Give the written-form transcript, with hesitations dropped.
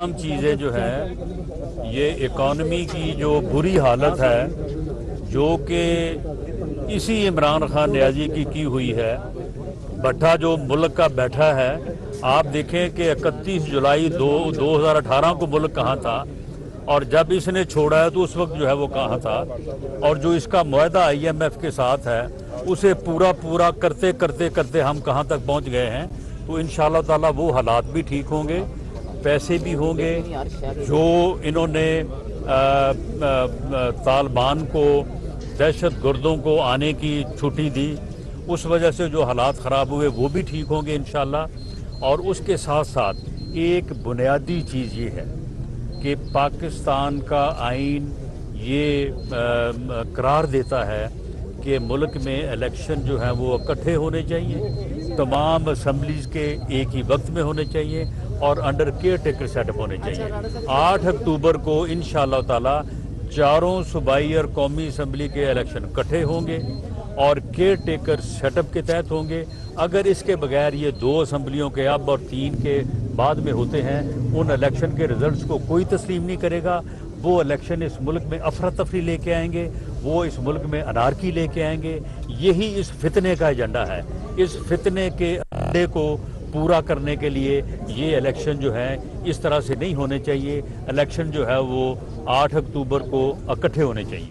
तमाम चीज़ें जो है ये इकॉनमी की जो बुरी हालत है जो कि इसी इमरान खान नियाजी की हुई है। भट्टा जो मुल्क का बैठा है, आप देखें कि 31 जुलाई 2018 को मुल्क कहाँ था और जब इसने छोड़ा है तो उस वक्त जो है वो कहाँ था, और जो इसका मुआहदा IMF के साथ है उसे पूरा करते करते करते हम कहाँ तक पहुँच गए हैं। तो इंशाअल्लाह ताला वो हालात भी ठीक होंगे, पैसे भी होंगे। जो इन्होंने तालिबान को, दहशत गर्दों को आने की छुट्टी दी, उस वजह से जो हालात ख़राब हुए वो भी ठीक होंगे इंशाअल्लाह। और उसके साथ साथ एक बुनियादी चीज़ ये है कि पाकिस्तान का आइन ये करार देता है कि मुल्क में इलेक्शन जो है वो इकट्ठे होने चाहिए, तमाम असम्बलीज़ के एक ही वक्त में होने चाहिए और अंडर केयर टेकर सेटअप होने चाहिए। 8 अक्टूबर को इंशाअल्लाह ताला चारों सूबाई और कौमी असम्बली के इलेक्शन इकट्ठे होंगे और केयर टेकर सेटअप के तहत होंगे। अगर इसके बगैर ये 2 असम्बलियों के अब और 3 के बाद में होते हैं, उन इलेक्शन के रिजल्ट्स को कोई तस्लीम नहीं करेगा। वो इलेक्शन इस मुल्क में अफरा तफरी लेके आएंगे, वो इस मुल्क में अनारकी लेके आएंगे। यही इस फितने का एजेंडा है। इस फितने के अड्डे को पूरा करने के लिए ये इलेक्शन जो है इस तरह से नहीं होने चाहिए। इलेक्शन जो है वो 8 अक्टूबर को इकट्ठे होने चाहिए।